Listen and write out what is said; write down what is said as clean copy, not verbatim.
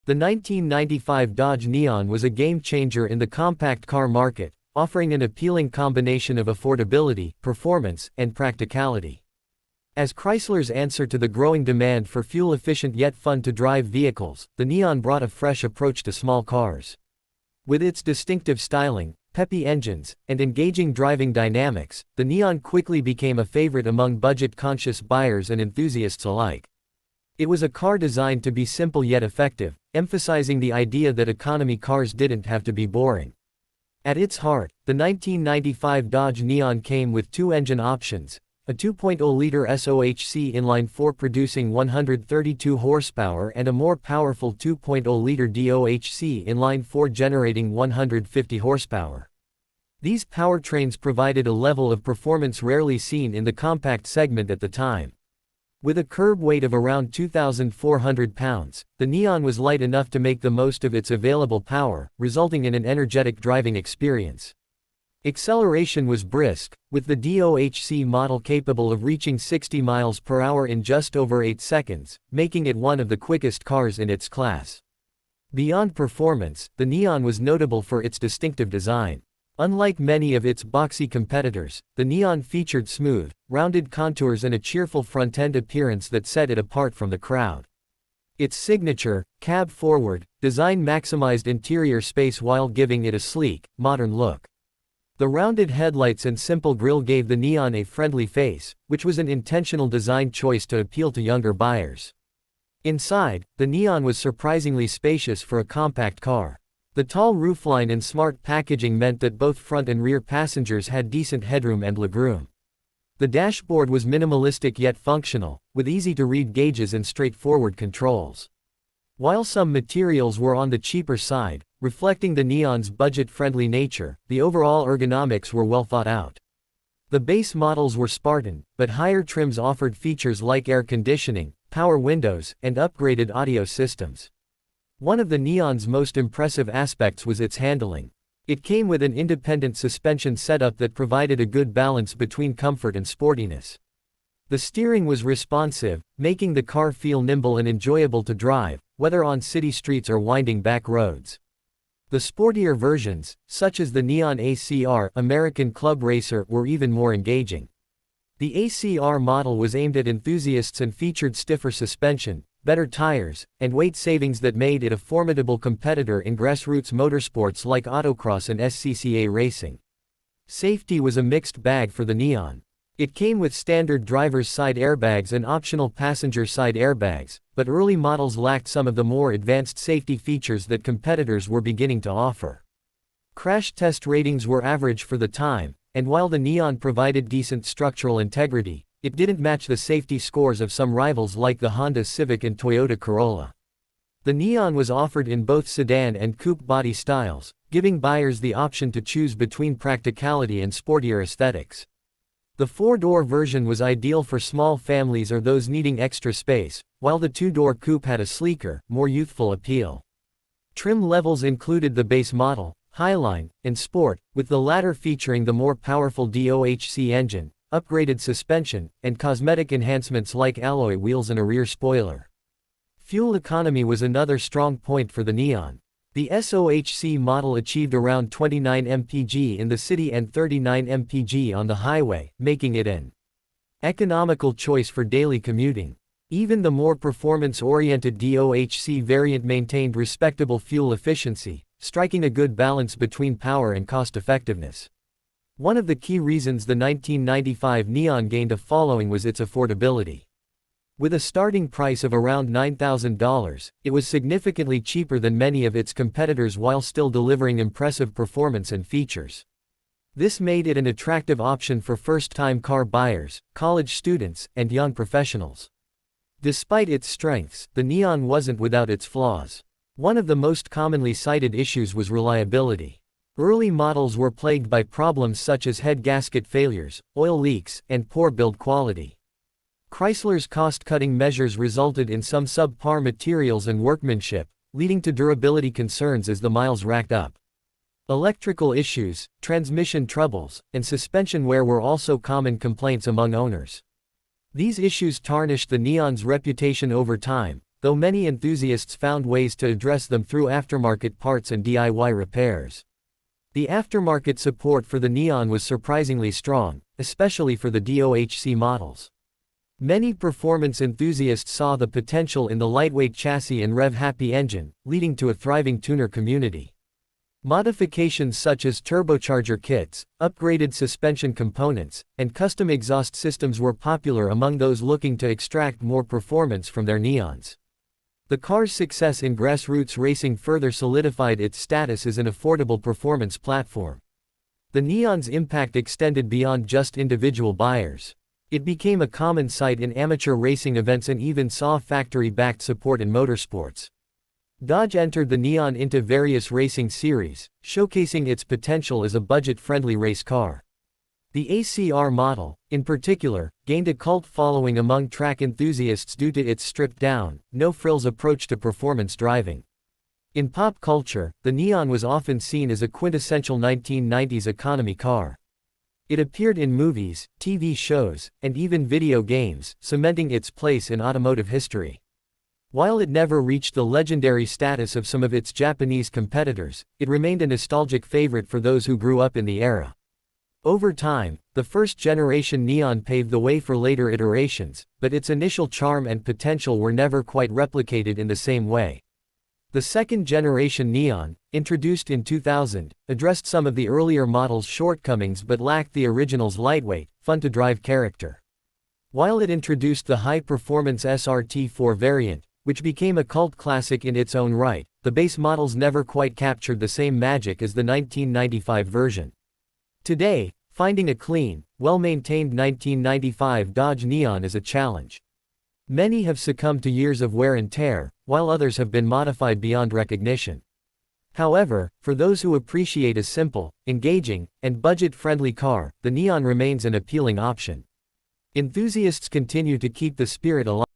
The 1995 Dodge Neon was a game-changer in the compact car market, offering an appealing combination of affordability, performance, and practicality. As Chrysler's answer to the growing demand for fuel-efficient yet fun-to-drive vehicles, the Neon brought a fresh approach to small cars. With its distinctive styling, peppy engines, and engaging driving dynamics, the Neon quickly became a favorite among budget-conscious buyers and enthusiasts alike. It was a car designed to be simple yet effective, emphasizing the idea that economy cars didn't have to be boring. At its heart, the 1995 Dodge Neon came with two engine options, a 2.0-liter SOHC inline-4 producing 132 horsepower and a more powerful 2.0-liter DOHC inline-4 generating 150 horsepower. These powertrains provided a level of performance rarely seen in the compact segment at the time. With a curb weight of around 2,400 pounds, the Neon was light enough to make the most of its available power, resulting in an energetic driving experience. Acceleration was brisk, with the DOHC model capable of reaching 60 miles per hour in just over 8 seconds, making it one of the quickest cars in its class. Beyond performance, the Neon was notable for its distinctive design. Unlike many of its boxy competitors, the Neon featured smooth, rounded contours and a cheerful front-end appearance that set it apart from the crowd. Its signature, cab-forward, design maximized interior space while giving it a sleek, modern look. The rounded headlights and simple grille gave the Neon a friendly face, which was an intentional design choice to appeal to younger buyers. Inside, the Neon was surprisingly spacious for a compact car. The tall roofline and smart packaging meant that both front and rear passengers had decent headroom and legroom. The dashboard was minimalistic yet functional, with easy-to-read gauges and straightforward controls. While some materials were on the cheaper side, reflecting the Neon's budget-friendly nature, the overall ergonomics were well thought out. The base models were Spartan, but higher trims offered features like air conditioning, power windows, and upgraded audio systems. One of the Neon's most impressive aspects was its handling. It came with an independent suspension setup that provided a good balance between comfort and sportiness. The steering was responsive, making the car feel nimble and enjoyable to drive, whether on city streets or winding back roads. The sportier versions, such as the Neon ACR American Club Racer, were even more engaging. The ACR model was aimed at enthusiasts and featured stiffer suspension, better tires, and weight savings that made it a formidable competitor in grassroots motorsports like autocross and SCCA racing. Safety was a mixed bag for the Neon. It came with standard driver's side airbags and optional passenger side airbags, but early models lacked some of the more advanced safety features that competitors were beginning to offer. Crash test ratings were average for the time, and while the Neon provided decent structural integrity, it didn't match the safety scores of some rivals like the Honda Civic and Toyota Corolla. The Neon was offered in both sedan and coupe body styles, giving buyers the option to choose between practicality and sportier aesthetics. The four-door version was ideal for small families or those needing extra space, while the two-door coupe had a sleeker, more youthful appeal. Trim levels included the base model, Highline, and Sport, with the latter featuring the more powerful DOHC engine, upgraded suspension, and cosmetic enhancements like alloy wheels and a rear spoiler. Fuel economy was another strong point for the Neon. The SOHC model achieved around 29 mpg in the city and 39 mpg on the highway, making it an economical choice for daily commuting. Even the more performance-oriented DOHC variant maintained respectable fuel efficiency, striking a good balance between power and cost-effectiveness. One of the key reasons the 1995 Neon gained a following was its affordability. With a starting price of around $9,000, it was significantly cheaper than many of its competitors while still delivering impressive performance and features. This made it an attractive option for first-time car buyers, college students, and young professionals. Despite its strengths, the Neon wasn't without its flaws. One of the most commonly cited issues was reliability. Early models were plagued by problems such as head gasket failures, oil leaks, and poor build quality. Chrysler's cost-cutting measures resulted in some subpar materials and workmanship, leading to durability concerns as the miles racked up. Electrical issues, transmission troubles, and suspension wear were also common complaints among owners. These issues tarnished the Neon's reputation over time, though many enthusiasts found ways to address them through aftermarket parts and DIY repairs. The aftermarket support for the Neon was surprisingly strong, especially for the DOHC models. Many performance enthusiasts saw the potential in the lightweight chassis and rev-happy engine, leading to a thriving tuner community. Modifications such as turbocharger kits, upgraded suspension components, and custom exhaust systems were popular among those looking to extract more performance from their Neons. The car's success in grassroots racing further solidified its status as an affordable performance platform. The Neon's impact extended beyond just individual buyers. It became a common sight in amateur racing events and even saw factory-backed support in motorsports. Dodge entered the Neon into various racing series, showcasing its potential as a budget-friendly race car. The ACR model, in particular, gained a cult following among track enthusiasts due to its stripped-down, no-frills approach to performance driving. In pop culture, the Neon was often seen as a quintessential 1990s economy car. It appeared in movies, TV shows, and even video games, cementing its place in automotive history. While it never reached the legendary status of some of its Japanese competitors, it remained a nostalgic favorite for those who grew up in the era. Over time, the first-generation Neon paved the way for later iterations, but its initial charm and potential were never quite replicated in the same way. The second-generation Neon, introduced in 2000, addressed some of the earlier models' shortcomings but lacked the original's lightweight, fun-to-drive character. While it introduced the high-performance SRT4 variant, which became a cult classic in its own right, the base models never quite captured the same magic as the 1995 version. Today, finding a clean, well-maintained 1995 Dodge Neon is a challenge. Many have succumbed to years of wear and tear, while others have been modified beyond recognition. However, for those who appreciate a simple, engaging, and budget-friendly car, the Neon remains an appealing option. Enthusiasts continue to keep the spirit alive.